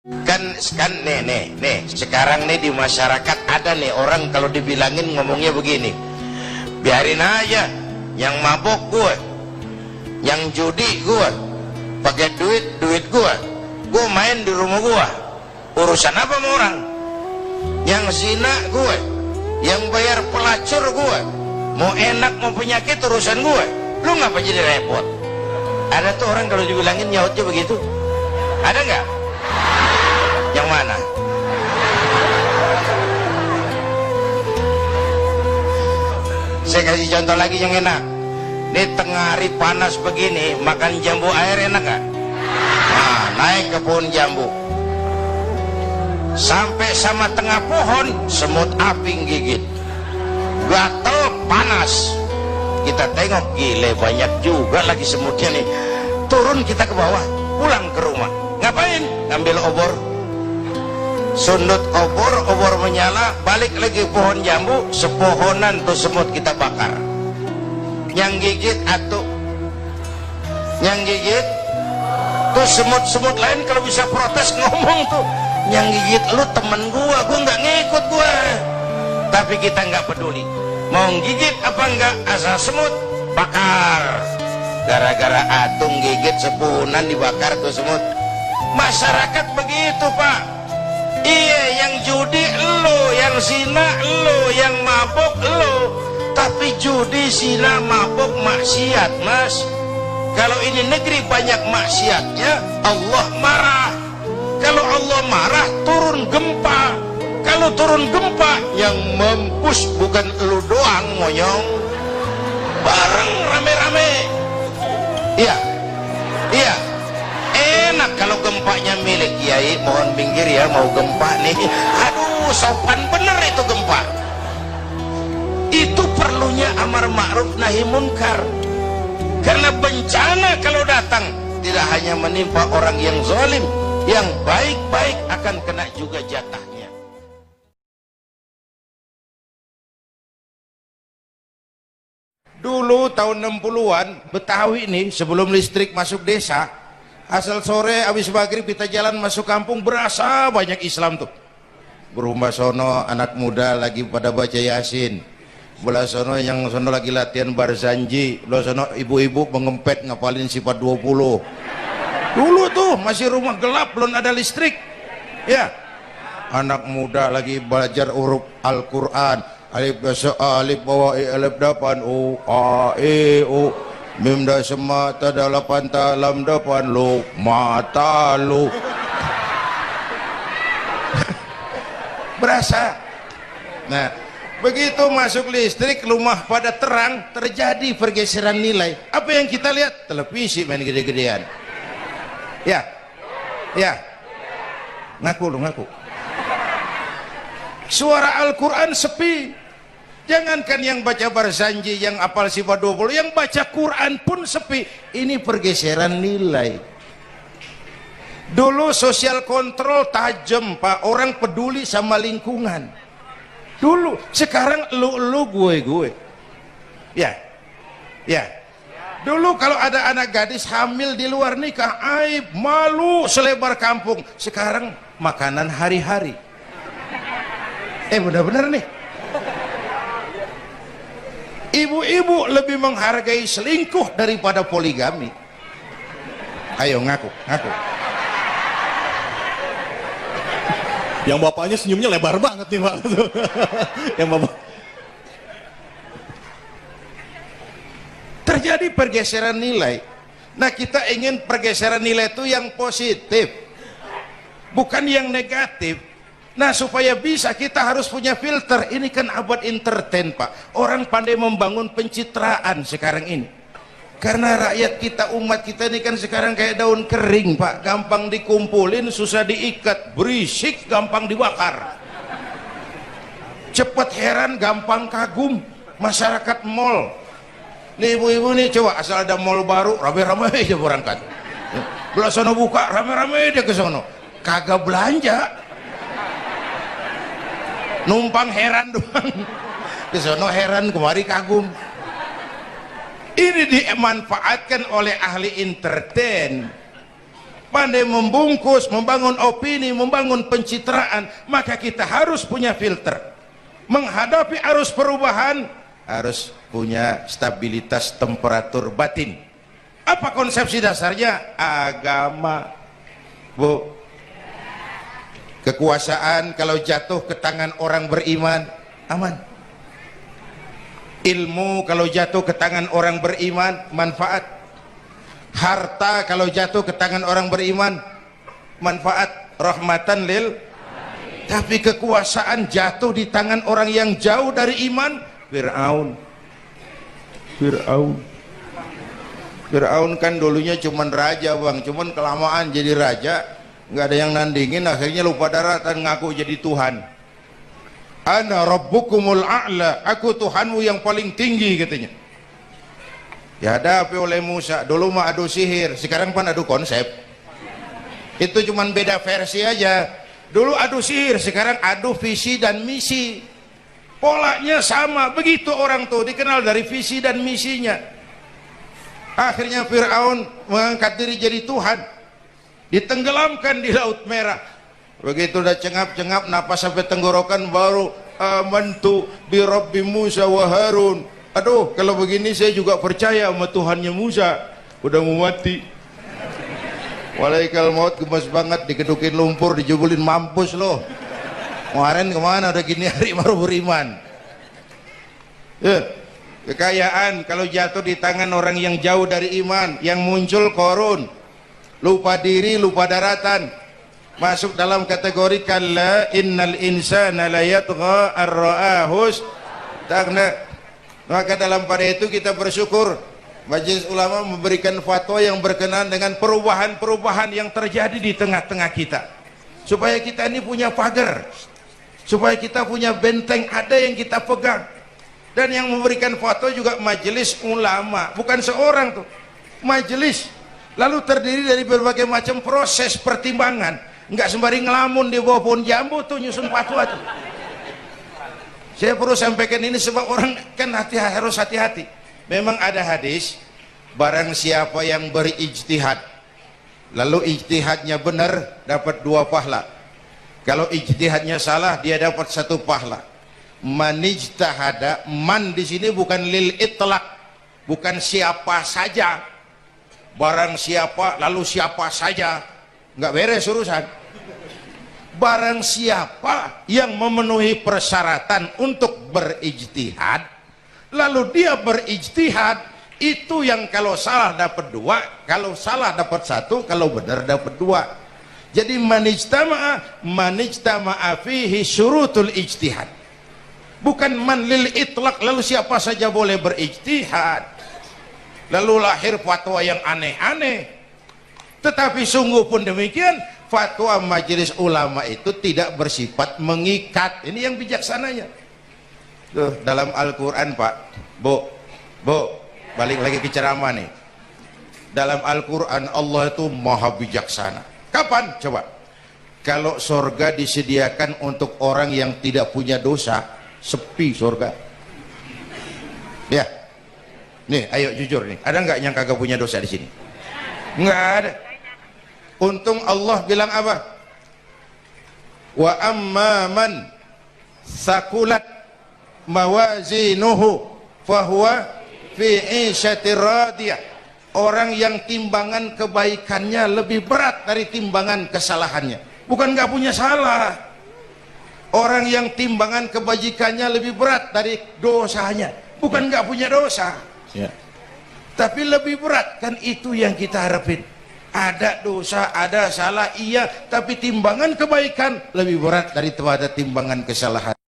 kan nih sekarang nih di masyarakat ada nih orang kalau dibilangin ngomongnya begini, biarin aja, yang mabok gue, yang judi gue, pakai duit gue main di rumah gue, urusan apa sama orang? Yang zina gue, yang bayar pelacur gue, mau enak mau penyakit urusan gue, lu ngapa jadi repot? Ada tuh orang kalau dibilangin nyautnya begitu, ada nggak? Yang mana? Saya kasih contoh lagi yang enak. Ini tengah hari panas begini, makan jambu air enak gak? Nah, naik ke pohon jambu, sampai sama tengah pohon, semut api gigit, gatel panas. Kita tengok, gile banyak juga lagi semutnya nih. Turun kita ke bawah, pulang ke rumah. Ngapain? Ngambil obor, sundut obor menyala, balik lagi pohon jambu, sepohonan tuh semut kita bakar. Yang gigit atuh, yang gigit tuh semut-semut lain kalau bisa protes ngomong tuh, yang gigit lu temen gua nggak ngikut gua. Tapi kita nggak peduli, mau gigit apa enggak, asal semut bakar. Gara-gara atung gigit sepohonan dibakar tuh semut. Masyarakat begitu Pak. Iya, yang judi lo, yang zina lo, yang mabok lo. Tapi judi, zina, mabok, maksiat mas. Kalau ini negeri banyak maksiatnya, Allah marah. Kalau Allah marah, turun gempa. Kalau turun gempa, yang mampus bukan lu doang monyong, bareng rame-rame. Iya, iya. Enak kalau gempanya milik kiai, mohon pinggir ya, mau gempa nih. Aduh, sopan bener itu gempa. Itu perlunya amar ma'ruf nahi munkar. Karena bencana kalau datang tidak hanya menimpa orang yang zalim, yang baik-baik akan kena juga jatahnya. Dulu tahun 60-an Betawi nih, sebelum listrik masuk desa, asal sore habis maghrib kita jalan masuk kampung, berasa banyak Islam tuh. Berumah sono anak muda lagi pada baca Yasin, belah sono yang sono lagi latihan barzanji, belah sono ibu-ibu mengempet ngapalin sifat 20. Dulu tuh masih rumah gelap, belum ada listrik ya. Anak muda lagi belajar huruf Al-Quran, alif basa alif bawa alif dapan u a e u mim da sema ta dalapan ta lam dapan lu mata lu. Berasa. Nah, begitu masuk listrik, rumah pada terang, terjadi pergeseran nilai. Apa yang kita lihat? Televisi main gede-gedean. Ya, ya. Ngaku lu, ngaku. Suara Al-Quran sepi. Jangankan yang baca barzanji, yang apal sifat 20, yang baca Quran pun sepi. Ini pergeseran nilai. Dulu sosial kontrol tajam Pak, orang peduli sama lingkungan. Dulu, sekarang lu gue. Ya, ya. Dulu kalau ada anak gadis hamil di luar nikah, aib, malu selebar kampung. Sekarang makanan hari-hari. Benar-benar nih. Ibu-ibu lebih menghargai selingkuh daripada poligami. Ayo ngaku, ngaku. Yang bapaknya senyumnya lebar banget nih Pak. Yang bapak. Terjadi pergeseran nilai. Nah, kita ingin pergeseran nilai itu yang positif, bukan yang negatif. Nah, supaya bisa kita harus punya filter. Ini kan abad entertain Pak. Orang pandai membangun pencitraan sekarang ini. Karena rakyat kita, umat kita ini kan sekarang kayak daun kering Pak. Gampang dikumpulin, susah diikat. Berisik, gampang dibakar. Cepat heran, gampang kagum. Masyarakat mall. Nih ibu-ibu nih, coba asal ada mall baru, rame-rame aja berangkat. Belah sono buka, rame-rame dia ke sono. Kagak belanja. Numpang heran doang. Ke sono heran, kemari kagum. Ini dimanfaatkan oleh ahli entertain. pandai membungkus, membangun opini, membangun pencitraan, maka kita harus punya filter. Menghadapi arus perubahan harus punya stabilitas temperatur batin. Apa konsepsi dasarnya? Agama, Bu. Kekuasaan kalau jatuh ke tangan orang beriman, aman. Ilmu kalau jatuh ke tangan orang beriman, manfaat. Harta kalau jatuh ke tangan orang beriman, manfaat, rahmatan lil. Tapi kekuasaan jatuh di tangan orang yang jauh dari iman, Fir'aun kan dulunya cuman raja, Bang, cuman kelamaan jadi raja nggak ada yang nandingin, akhirnya lupa daratan, ngaku jadi Tuhan. Ana rabbukumul a'la, aku Tuhanmu yang paling tinggi katanya. Dihadapi oleh Musa. Dulu mah adu sihir, sekarang pan adu konsep. Itu cuman beda versi aja. Dulu adu sihir, sekarang adu visi dan misi. Polanya sama. Begitu orang tuh dikenal dari visi dan misinya. Akhirnya Fir'aun mengangkat diri jadi Tuhan, ditenggelamkan di Laut Merah. Begitu udah cengap-cengap napas sampai tenggorokan, baru amantu bi Rabbi Musa wa Harun. Aduh, kalau begini saya juga percaya sama Tuhannya Musa. Udah mau mati. Walaikal maut, gemes banget, dikedukin lumpur, dijubulin, mampus loh. Kemarin kemana udah gini hari baru beriman. Kekayaan kalau jatuh di tangan orang yang jauh dari iman, yang muncul korun, lupa diri, lupa daratan, masuk dalam kategori kalla innal insana la yatgha ar-ra'ahus tagna. Maka dalam pada itu kita bersyukur Majelis Ulama memberikan fatwa yang berkenaan dengan perubahan-perubahan yang terjadi di tengah-tengah kita, supaya kita ini punya pagar, supaya kita punya benteng ada yang kita pegang. Dan yang memberikan fatwa juga Majelis Ulama, bukan seorang tuh, majelis, lalu terdiri dari berbagai macam proses pertimbangan. Nggak sembari ngelamun di bawah pohon jambu tuh nyusun fatwa tuh. Saya perlu sampaikan ini sebab orang kan harus hati-hati. Memang ada hadis, barang siapa yang berijtihad lalu ijtihadnya benar dapat 2 pahala. Kalau ijtihadnya salah dia dapat 1 pahala. Manijtahada, man di sini bukan lil itlaq, bukan siapa saja. Barang siapa lalu siapa saja, nggak beres urusan. Barang siapa yang memenuhi persyaratan untuk berijtihad, lalu dia berijtihad, itu yang kalau salah dapat 2, kalau salah dapat 1, kalau benar dapat 2. Jadi manijtama'a fihi syurutul ijtihad, bukan man lil itlaq, lalu siapa saja boleh berijtihad, lalu lahir fatwa yang aneh-aneh. Tetapi sungguh pun demikian, fatwa Majelis Ulama itu tidak bersifat mengikat. Ini yang bijaksananya. Tuh, dalam Al-Quran, Pak, Bu, balik lagi ke ceramah nih. Dalam Al-Quran Allah itu maha bijaksana. Kapan? Coba. Kalau sorga disediakan untuk orang yang tidak punya dosa, sepi sorga. Ya, nih, ayo jujur nih. Ada nggak yang kagak punya dosa di sini? Nggak ada. Untung Allah bilang apa? Wa amma man sakulat mawazinuhu fahuwa fi 'ishatir radiyah. Orang yang timbangan kebaikannya lebih berat dari timbangan kesalahannya. Bukan nggak punya salah. Orang yang timbangan kebajikannya lebih berat dari dosanya. Bukan nggak punya dosa. Ya. Tapi lebih berat, kan itu yang kita harapin. Ada dosa, ada salah, iya, tapi timbangan kebaikan lebih berat daripada timbangan kesalahan.